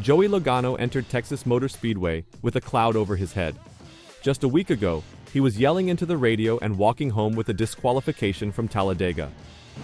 Joey Logano entered Texas Motor Speedway with a cloud over his head. Just a week ago, he was yelling into the radio and walking home with a disqualification from Talladega.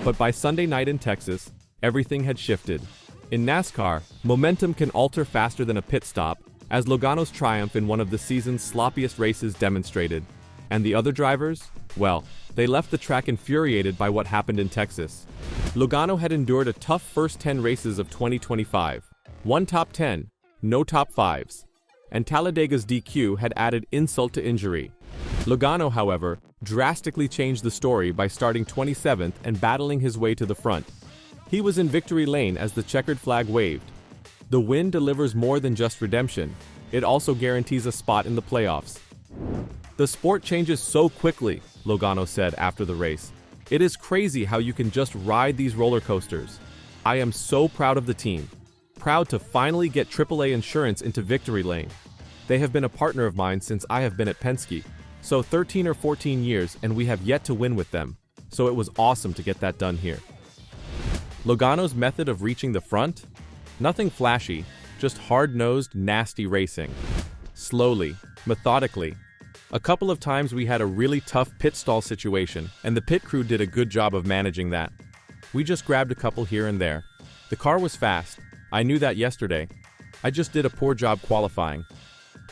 But by Sunday night in Texas, everything had shifted. In NASCAR, momentum can alter faster than a pit stop, as Logano's triumph in one of the season's sloppiest races demonstrated. And the other drivers? Well, they left the track infuriated by what happened in Texas. Logano had endured a tough first 10 races of 2025. One top 10, no top 5s. And Talladega's DQ had added insult to injury. Logano, however, drastically changed the story by starting 27th and battling his way to the front. He was in victory lane as the checkered flag waved. The win delivers more than just redemption. It also guarantees a spot in the playoffs. The sport changes so quickly, Logano said after the race. It is crazy how you can just ride these roller coasters. I am so proud of the team. Proud to finally get AAA insurance into victory lane. They have been a partner of mine since I have been at Penske. So 13 or 14 years and we have yet to win with them. So it was awesome to get that done here. Logano's method of reaching the front? Nothing flashy, just hard-nosed, nasty racing. Slowly, methodically. A couple of times we had a really tough pit stall situation, and the pit crew did a good job of managing that. We just grabbed a couple here and there. The car was fast. I knew that yesterday. I just did a poor job qualifying.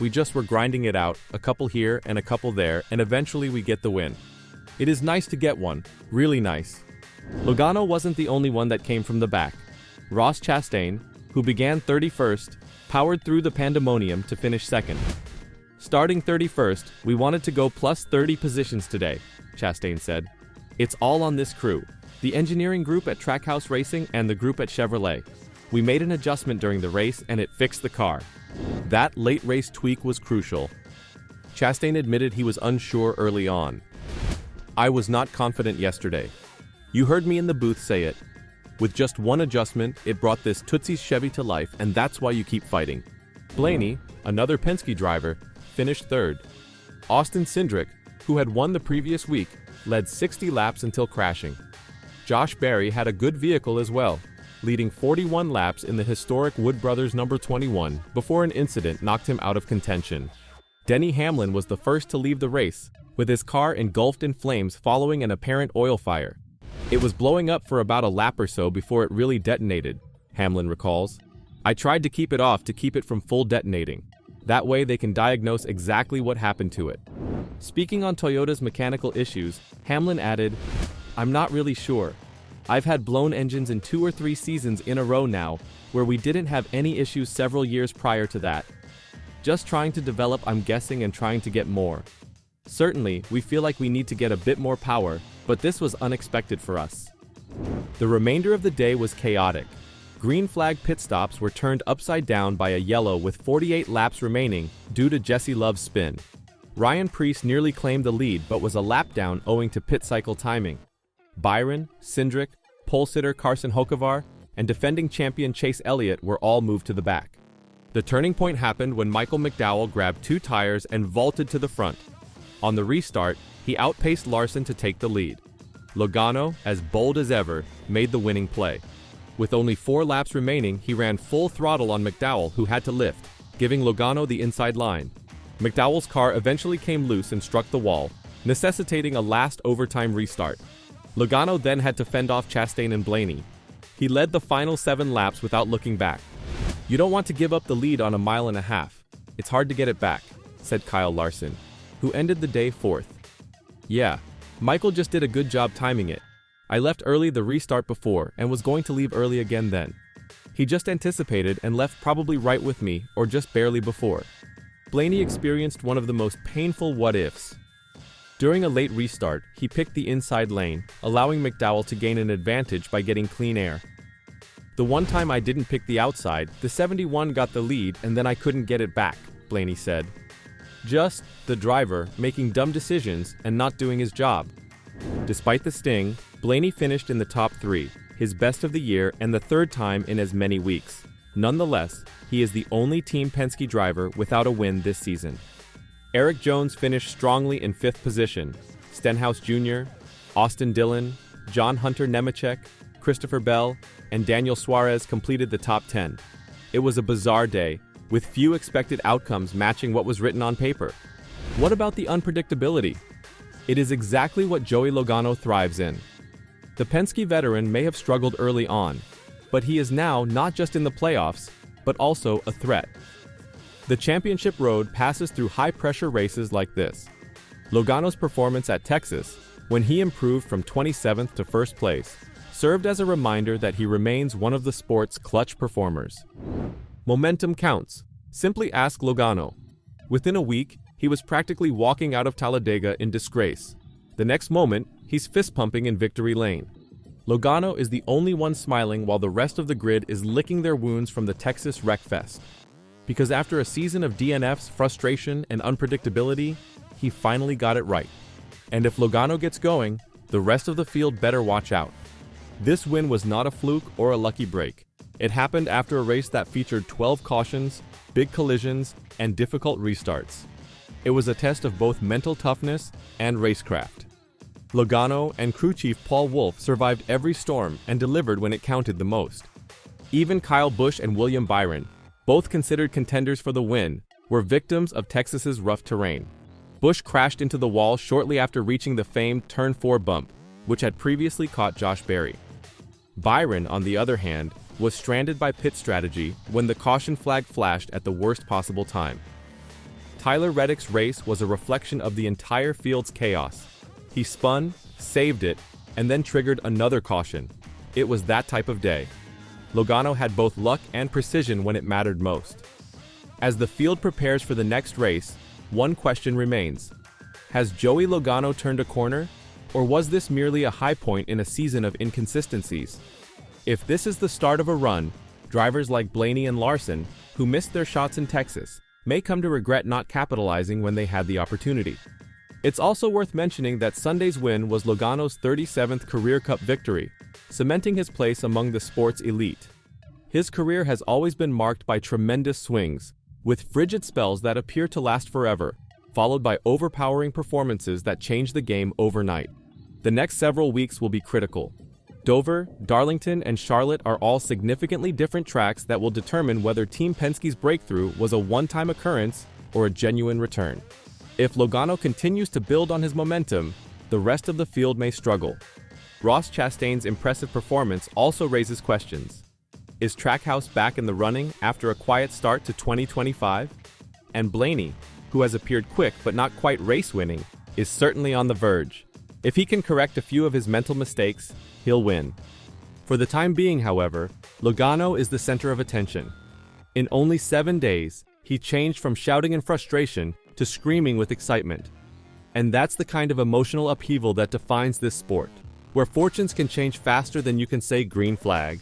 We just were grinding it out, a couple here and a couple there, and eventually we get the win. It is nice to get one, really nice. Logano wasn't the only one that came from the back. Ross Chastain, who began 31st, powered through the pandemonium to finish second. Starting 31st, we wanted to go plus 30 positions today, Chastain said. It's all on this crew, the engineering group at Trackhouse Racing and the group at Chevrolet. We made an adjustment during the race and it fixed the car. That late race tweak was crucial. Chastain admitted he was unsure early on. I was not confident yesterday. You heard me in the booth say it. With just one adjustment, it brought this Tootsie's Chevy to life, and that's why you keep fighting. Blaney, another Penske driver, finished third. Austin Cindric, who had won the previous week, led 60 laps until crashing. Josh Berry had a good vehicle as well, leading 41 laps in the historic Wood Brothers number 21 before an incident knocked him out of contention. Denny Hamlin was the first to leave the race, with his car engulfed in flames following an apparent oil fire. It was blowing up for about a lap or so before it really detonated, Hamlin recalls. I tried to keep it off to keep it from full detonating. That way they can diagnose exactly what happened to it. Speaking on Toyota's mechanical issues, Hamlin added, I'm not really sure. I've had blown engines in 2 or 3 seasons in a row now, where we didn't have any issues several years prior to that. Just trying to develop, I'm guessing, and trying to get more. Certainly, we feel like we need to get a bit more power, but this was unexpected for us. The remainder of the day was chaotic. Green flag pit stops were turned upside down by a yellow with 48 laps remaining due to Jesse Love's spin. Ryan Preece nearly claimed the lead but was a lap down owing to pit cycle timing. Byron, Cindric, pole sitter Carson Hocevar, and defending champion Chase Elliott were all moved to the back. The turning point happened when Michael McDowell grabbed 2 tires and vaulted to the front. On the restart, he outpaced Larson to take the lead. Logano, as bold as ever, made the winning play. With only 4 laps remaining, he ran full throttle on McDowell, who had to lift, giving Logano the inside line. McDowell's car eventually came loose and struck the wall, necessitating a last overtime restart. Logano then had to fend off Chastain and Blaney. He led the final 7 laps without looking back. You don't want to give up the lead on a mile and a half. It's hard to get it back, said Kyle Larson, who ended the day 4th. Yeah, Michael just did a good job timing it. I left early the restart before and was going to leave early again then. He just anticipated and left probably right with me or just barely before. Blaney experienced one of the most painful what-ifs. During a late restart, he picked the inside lane, allowing McDowell to gain an advantage by getting clean air. The one time I didn't pick the outside, the 71 got the lead and then I couldn't get it back, Blaney said. Just the driver making dumb decisions and not doing his job. Despite the sting, Blaney finished in the top 3, his best of the year and the 3rd time in as many weeks. Nonetheless, he is the only Team Penske driver without a win this season. Eric Jones finished strongly in 5th position. Stenhouse Jr., Austin Dillon, John Hunter Nemechek, Christopher Bell, and Daniel Suarez completed the top 10. It was a bizarre day, with few expected outcomes matching what was written on paper. What about the unpredictability? It is exactly what Joey Logano thrives in. The Penske veteran may have struggled early on, but he is now not just in the playoffs, but also a threat. The championship road passes through high-pressure races like this. Logano's performance at Texas, when he improved from 27th to first place, served as a reminder that he remains one of the sport's clutch performers. Momentum counts. Simply ask Logano. Within a week, he was practically walking out of Talladega in disgrace. The next moment, he's fist-pumping in victory lane. Logano is the only one smiling while the rest of the grid is licking their wounds from the Texas wreckfest. Because after a season of DNFs, frustration, and unpredictability, he finally got it right. And if Logano gets going, the rest of the field better watch out. This win was not a fluke or a lucky break. It happened after a race that featured 12 cautions, big collisions, and difficult restarts. It was a test of both mental toughness and racecraft. Logano and crew chief Paul Wolfe survived every storm and delivered when it counted the most. Even Kyle Busch and William Byron, both considered contenders for the win, were victims of Texas's rough terrain. Busch crashed into the wall shortly after reaching the famed Turn 4 bump, which had previously caught Josh Berry. Byron, on the other hand, was stranded by pit strategy when the caution flag flashed at the worst possible time. Tyler Reddick's race was a reflection of the entire field's chaos. He spun, saved it, and then triggered another caution. It was that type of day. Logano had both luck and precision when it mattered most. As the field prepares for the next race, one question remains. Has Joey Logano turned a corner, or was this merely a high point in a season of inconsistencies? If this is the start of a run, drivers like Blaney and Larson, who missed their shots in Texas, may come to regret not capitalizing when they had the opportunity. It's also worth mentioning that Sunday's win was Logano's 37th Career Cup victory, cementing his place among the sport's elite. His career has always been marked by tremendous swings, with frigid spells that appear to last forever, followed by overpowering performances that change the game overnight. The next several weeks will be critical. Dover, Darlington, and Charlotte are all significantly different tracks that will determine whether Team Penske's breakthrough was a one-time occurrence or a genuine return. If Logano continues to build on his momentum, the rest of the field may struggle. Ross Chastain's impressive performance also raises questions. Is Trackhouse back in the running after a quiet start to 2025? And Blaney, who has appeared quick but not quite race-winning, is certainly on the verge. If he can correct a few of his mental mistakes, he'll win. For the time being, however, Logano is the center of attention. In only 7 days, he changed from shouting in frustration to screaming with excitement. And that's the kind of emotional upheaval that defines this sport, where fortunes can change faster than you can say green flag.